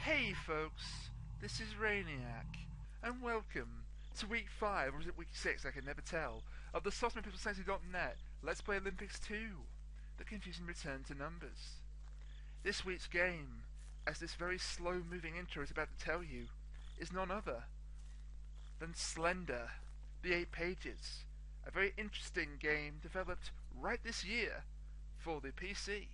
Hey folks, this is Rainiac, and welcome to week 5, or is it week 6, I can never tell, of the SoftwarePeopleSensitive.net Let's Play Olympics 2, the confusing return to numbers. This week's game, as this very slow moving intro is about to tell you, is none other than Slender, the 8 Pages, a very interesting game developed right this year for the PC.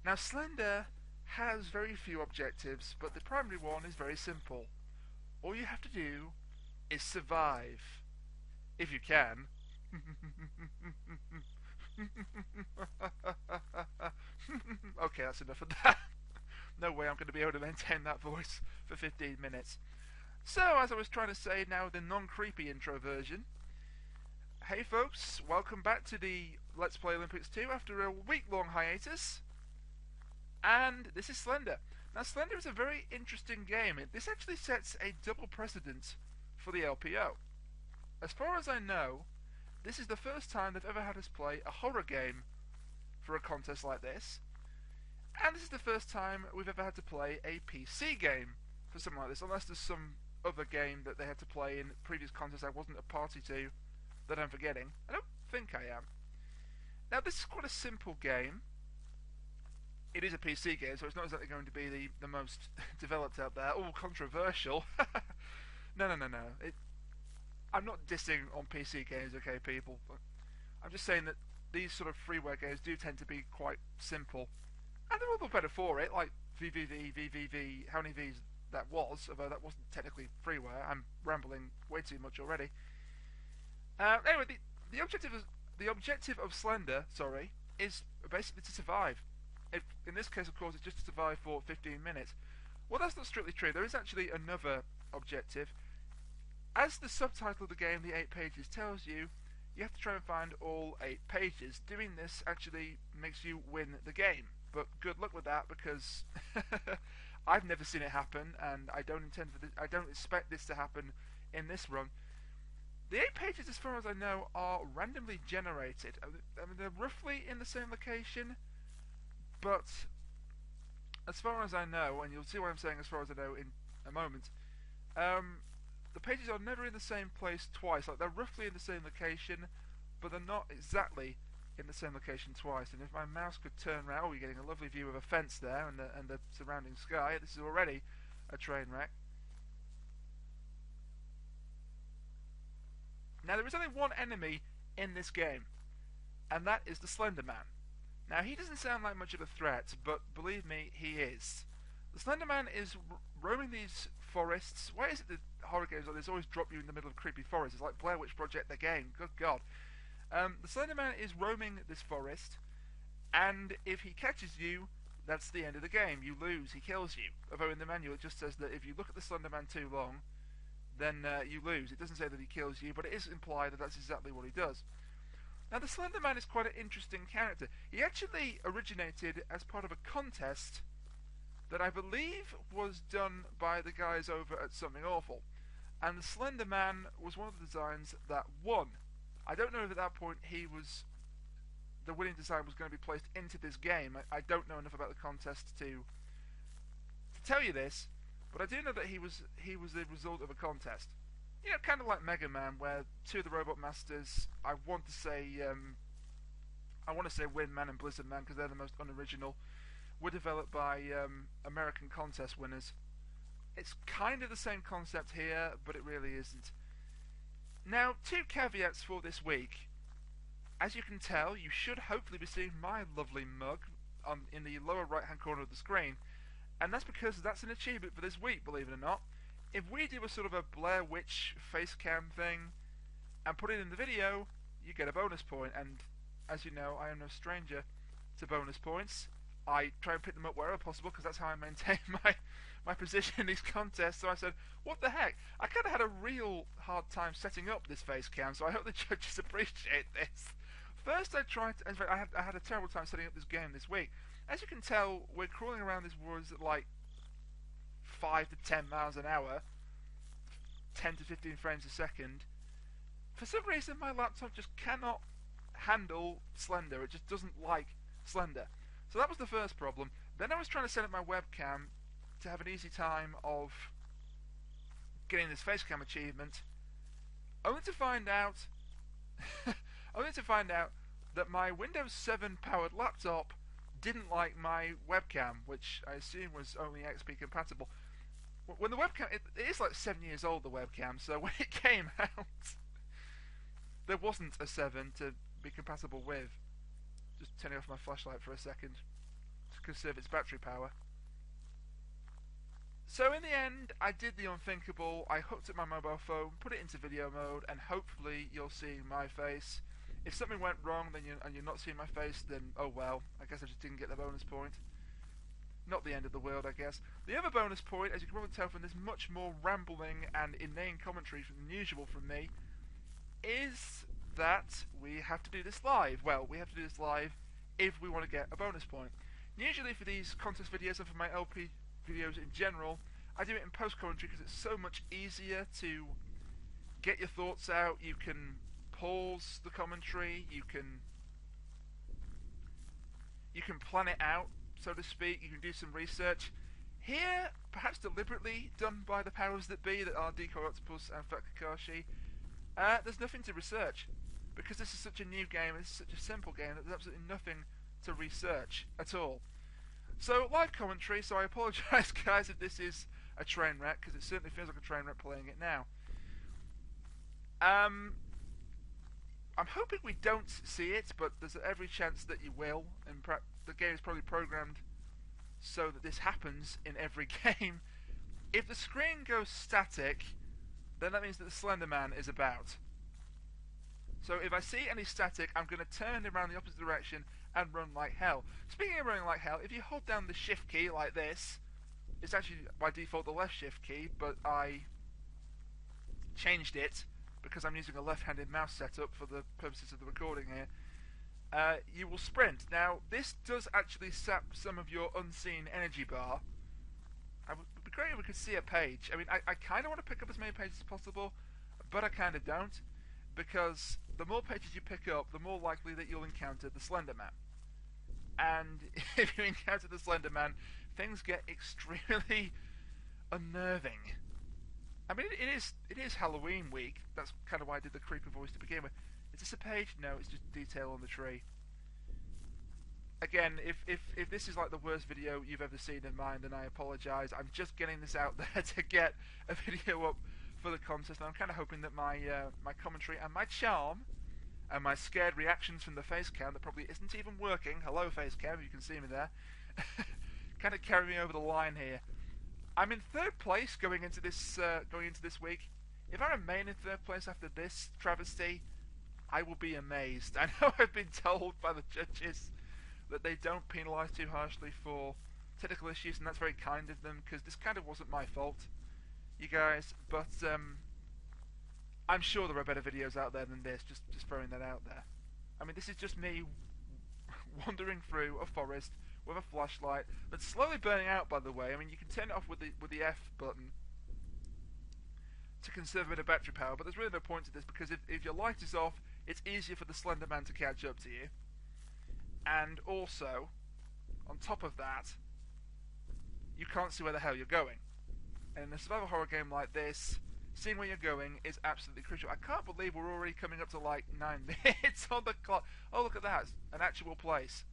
Now Slender has very few objectives, but the primary one is very simple. All you have to do is survive. If you can. Okay, that's enough of that. No way I'm going to be able to maintain that voice for 15 minutes. So, as I was trying to say now, the non-creepy intro version. Hey folks, welcome back to the Let's Play Olympics 2 after a week-long hiatus. And this is Slender. Now Slender is a very interesting game. This actually sets a double precedent for the LPO. As far as I know, this is the first time they've ever had us play a horror game for a contest like this. And this is the first time we've ever had to play a PC game for something like this, unless there's some other game that they had to play in previous contests I wasn't a party to that I'm forgetting. I don't think I am. Now this is quite a simple game. It is a PC game, so it's not exactly going to be the most developed out there. Oh, controversial. No. I'm not dissing on PC games, okay, people. But I'm just saying that these sort of freeware games do tend to be quite simple. And they're all the better for it, like VVV, how many Vs that was, although that wasn't technically freeware. I'm rambling way too much already. Anyway, the objective of Slender, is basically to survive. In this case, of course, it's just to survive for 15 minutes. Well, that's not strictly true. There is actually another objective. As the subtitle of the game, The 8 Pages, tells you, you have to try and find all 8 pages. Doing this actually makes you win the game. But good luck with that, because I've never seen it happen, and I don't expect this to happen in this run. The 8 pages, as far as I know, are randomly generated. I mean, they're roughly in the same location. But as far as I know, and you'll see what I'm saying as far as I know in a moment, the pages are never in the same place twice. Like, they're roughly in the same location, but they're not exactly in the same location twice. And if my mouse could turn around, oh, you're getting a lovely view of a fence there and the surrounding sky. This is already a train wreck. Now, there is only one enemy in this game, and that is the Slender Man. Now, he doesn't sound like much of a threat, but believe me, he is. The Slender Man is roaming these forests. Why is it that horror games like this always drop you in the middle of creepy forests? It's like Blair Witch Project, the game. Good God. The Slender Man is roaming this forest, and if he catches you, that's the end of the game. You lose. He kills you. Although in the manual it just says that if you look at the Slender Man too long, then you lose. It doesn't say that he kills you, but it is implied that that's exactly what he does. Now, the Slender Man is quite an interesting character. He actually originated as part of a contest that I believe was done by the guys over at Something Awful. And the Slender Man was one of the designs that won. I don't know if at that point the winning design was going to be placed into this game. I don't know enough about the contest to tell you this, but I do know that he was the result of a contest. You know, kind of like Mega Man, where two of the Robot Masters, I want to say Wind Man and Blizzard Man, because they're the most unoriginal, were developed by American contest winners. It's kind of the same concept here, but it really isn't. Now, 2 caveats for this week. As you can tell, you should hopefully be seeing my lovely mug in the lower right-hand corner of the screen, and that's because that's an achievement for this week, believe it or not. If we do a sort of a Blair Witch face cam thing and put it in the video, you get a bonus point. And as you know, I am no stranger to bonus points. I try and pick them up wherever possible, because that's how I maintain my position in these contests. So I said, what the heck? I kind of had a real hard time setting up this face cam, so I hope the judges appreciate this. First, in fact, I had a terrible time setting up this game this week. As you can tell, we're crawling around these woods at like 5 to 10 miles an hour, 10 to 15 frames a second. For some reason, my laptop just cannot handle Slender. It just doesn't like Slender. So that was the first problem. Then I was trying to set up my webcam to have an easy time of getting this face cam achievement, only to find out, only to find out that my Windows 7 powered laptop didn't like my webcam, which I assume was only XP compatible. When the webcam, it is like 7 years old, the webcam, so when it came out, there wasn't a 7 to be compatible with. Just turning off my flashlight for a second to conserve its battery power. So in the end, I did the unthinkable. I hooked up my mobile phone, put it into video mode, and hopefully you'll see my face. If something went wrong and you're not seeing my face, then oh well, I guess I just didn't get the bonus point. Not the end of the world, I guess. The other bonus point, as you can probably tell from this much more rambling and inane commentary than usual from me, is that we have to do this live. Well, we have to do this live if we want to get a bonus point. Usually for these contest videos and for my LP videos in general, I do it in post-commentary because it's so much easier to get your thoughts out. You can pause the commentary, you can plan it out, so to speak, you can do some research. Here, perhaps deliberately done by the powers that be, that are Decoy Octopus and Fat Kakashi, there's nothing to research. Because this is such a new game, and this is such a simple game, that there's absolutely nothing to research at all. So, live commentary, so I apologise guys if this is a train wreck, because it certainly feels like a train wreck playing it now. I'm hoping we don't see it, but there's every chance that you will, and the game is probably programmed so that this happens in every game. If the screen goes static, then that means that the Slender Man is about. So if I see any static, I'm going to turn around the opposite direction and run like hell. Speaking of running like hell, if you hold down the shift key like this, it's actually by default the left shift key, but I changed it because I'm using a left-handed mouse setup for the purposes of the recording here. You will sprint. Now, this does actually sap some of your unseen energy bar. It would be great if we could see a page. I mean, I kind of want to pick up as many pages as possible, but I kind of don't, because the more pages you pick up, the more likely that you'll encounter the Slender Man. And if you encounter the Slender Man, things get extremely unnerving. I mean, it is Halloween week. That's kind of why I did the creepy voice to begin with. Is this a page? No, it's just detail on the tree. Again, if this is like the worst video you've ever seen in mine, then I apologise. I'm just getting this out there to get a video up for the contest, and I'm kind of hoping that my my commentary and my charm and my scared reactions from the face cam that probably isn't even working, hello face cam, you can see me there, kind of carry me over the line here. I'm in third place going into this week. If I remain in third place after this travesty, I will be amazed. I know I've been told by the judges that they don't penalise too harshly for technical issues, and that's very kind of them, because this kind of wasn't my fault, you guys, but I'm sure there are better videos out there than this, just throwing that out there. I mean, this is just me wandering through a forest with a flashlight that's slowly burning out, by the way. I mean, you can turn it off with the F button to conserve a bit of battery power, but there's really no point to this, because if your light is off, it's easier for the Slender Man to catch up to you. And also, on top of that, you can't see where the hell you're going. And in a survival horror game like this, seeing where you're going is absolutely crucial. I can't believe we're already coming up to like 9 minutes on the clock. Oh, look at that, an actual place.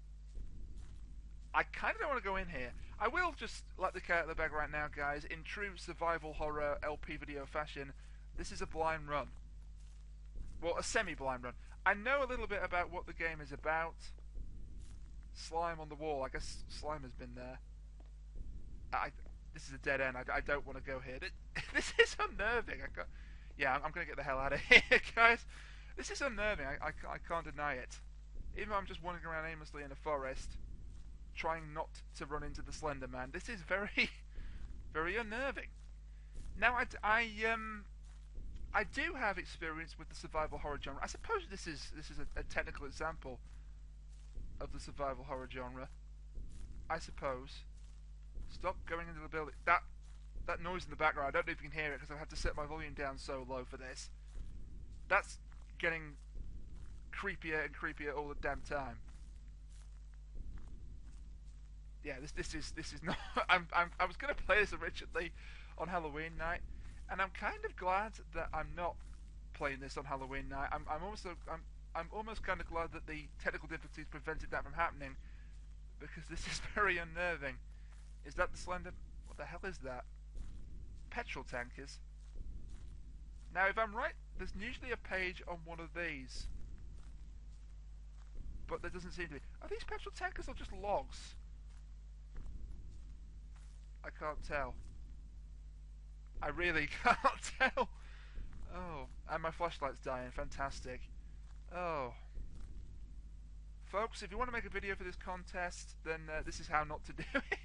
I kind of don't want to go in here. I will just let the cat out of the bag right now, guys. In true survival horror LP video fashion, this is a blind run. Well, a semi-blind run. I know a little bit about what the game is about. Slime on the wall. I guess slime has been there. This is a dead end. I don't want to go here. This is unnerving. Yeah, I'm going to get the hell out of here, guys. This is unnerving. I can't deny it. Even though I'm just wandering around aimlessly in a forest, trying not to run into the Slender Man, this is very, very unnerving. Now, I do have experience with the survival horror genre. I suppose this is a technical example of the survival horror genre. I suppose. Stop going into the building. That noise in the background, I don't know if you can hear it because I've had to set my volume down so low for this. That's getting creepier and creepier all the damn time. yeah, this is not. I was gonna play this originally on Halloween night, and I'm kind of glad that I'm not playing this on Halloween night. I'm almost kind of glad that the technical difficulties prevented that from happening, because this is very unnerving. Is that the Slender? What the hell is that? Petrol tankers. Now, if I'm right, there's usually a page on one of these, but there doesn't seem to be. Are these petrol tankers or just logs? I can't tell. I really can't tell. Oh, and my flashlight's dying. Fantastic. Oh. Folks, if you want to make a video for this contest, then this is how not to do it.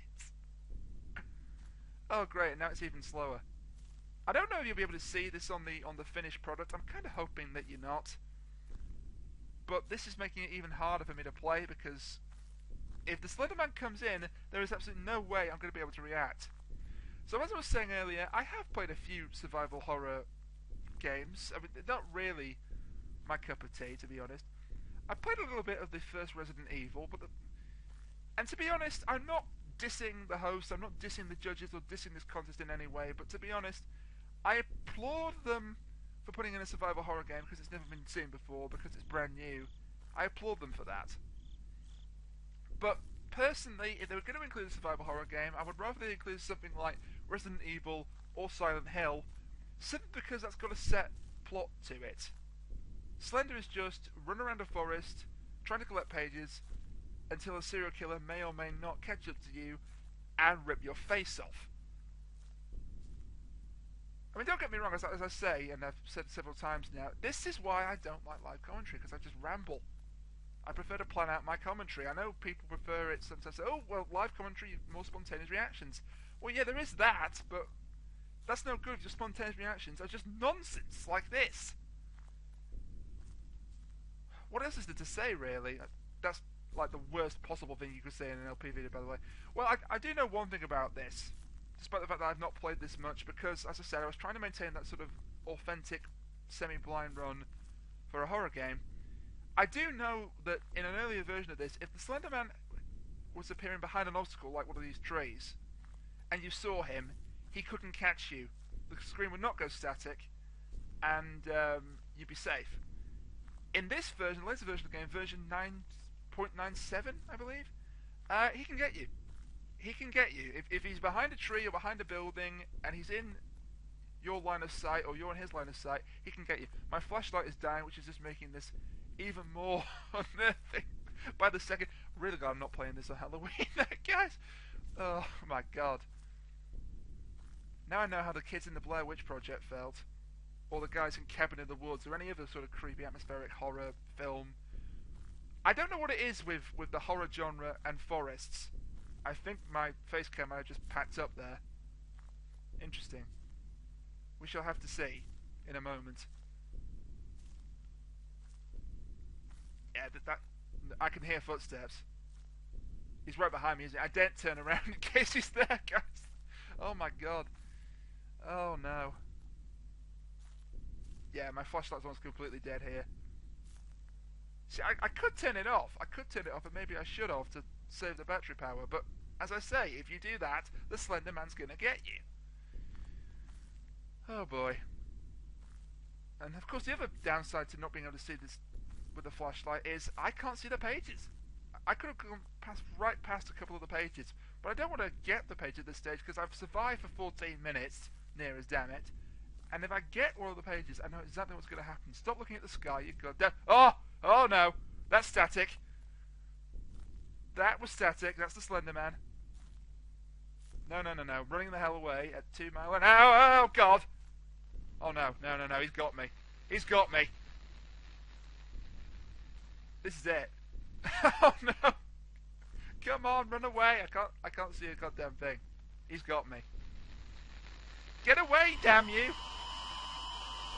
Oh, great, now it's even slower. I don't know if you'll be able to see this on the finished product. I'm kind of hoping that you're not. But this is making it even harder for me to play, because if the Slender Man comes in, there is absolutely no way I'm going to be able to react. So as I was saying earlier, I have played a few survival horror games. I mean, they're not really my cup of tea, to be honest. I played a little bit of the first Resident Evil, and to be honest, I'm not dissing the host, I'm not dissing the judges or dissing this contest in any way, but to be honest, I applaud them for putting in a survival horror game because it's never been seen before, because it's brand new. I applaud them for that. But personally, if they were going to include a survival horror game, I would rather they include something like Resident Evil or Silent Hill, simply because that's got a set plot to it. Slender is just run around a forest, trying to collect pages, until a serial killer may or may not catch up to you and rip your face off. I mean, don't get me wrong, as I say, and I've said several times now, this is why I don't like live commentary, because I just ramble. I prefer to plan out my commentary. I know people prefer it sometimes. Say, oh, well, live commentary, more spontaneous reactions. Well, yeah, there is that, but that's no good. Just spontaneous reactions are just nonsense like this. What else is there to say, really? That's like the worst possible thing you could say in an LP video, by the way. Well, I do know one thing about this, despite the fact that I've not played this much, because, as I said, I was trying to maintain that sort of authentic, semi-blind run for a horror game. I do know that in an earlier version of this, if the Slender Man was appearing behind an obstacle, like one of these trees, and you saw him, he couldn't catch you. The screen would not go static, and you'd be safe. In this version, the latest version of the game, version 9.97, I believe, he can get you. He can get you. If he's behind a tree or behind a building, and he's in your line of sight, or you're in his line of sight, he can get you. My flashlight is dying, which is just making this even more unnerving by the second. Really glad I'm not playing this on Halloween, guys. Oh my god. Now I know how the kids in the Blair Witch Project felt, or the guys in Cabin in the Woods, or any other sort of creepy atmospheric horror film. I don't know what it is with the horror genre and forests. I think my face cam might have just packed up there. Interesting. We shall have to see in a moment. Yeah, that I can hear footsteps. He's right behind me, isn't he? I daren't turn around in case he's there, guys. Oh my god. Oh no. Yeah, my flashlight's almost completely dead here. See, I could turn it off. I could turn it off, and maybe I should have to save the battery power. But as I say, if you do that, the Slender Man's gonna get you. Oh boy. And of course, the other downside to not being able to see this with the flashlight is I can't see the pages. I could have gone right past a couple of the pages, but I don't want to get the page at this stage because I've survived for 14 minutes, near as damn it. And if I get one of the pages, I know exactly what's going to happen. Stop looking at the sky, you goddamn. Oh no, that's static. That was static. That's the Slender Man. No, running the hell away at 2 miles an hour. Oh god. Oh no, he's got me. He's got me. This is it. Oh no! Come on, run away! I can't see a goddamn thing. He's got me. Get away, damn you!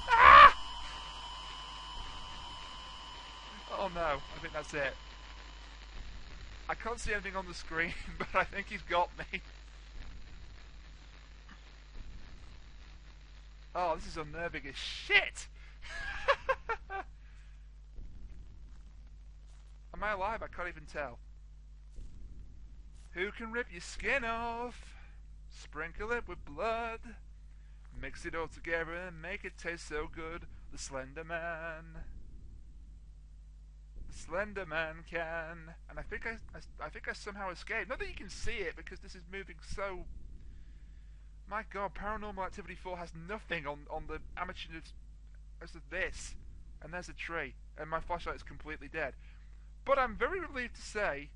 Ah! Oh no, I think that's it. I can't see anything on the screen, but I think he's got me. Oh, this is unnerving as shit! Am I alive? I can't even tell. Who can rip your skin off? Sprinkle it with blood. Mix it all together and make it taste so good. The Slender Man. The Slender Man can. And I think I somehow escaped. Not that you can see it because this is moving so. My God, Paranormal Activity 4 has nothing on the amateur as of this. And there's a tree, and my flashlight is completely dead. But I'm very relieved to say.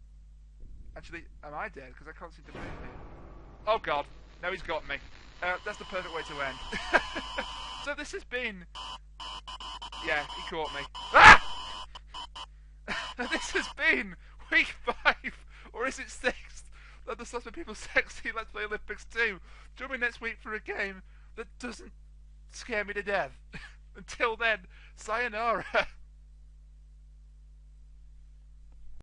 Actually, am I dead? Because I can't seem to move it. Oh God, no, he's got me. That's the perfect way to end. So this has been... Yeah, he caught me. Ah! This has been week 5, or is it 6, of the Suspect People Sexy Let's Play Olympics 2. Join me next week for a game that doesn't scare me to death. Until then, sayonara.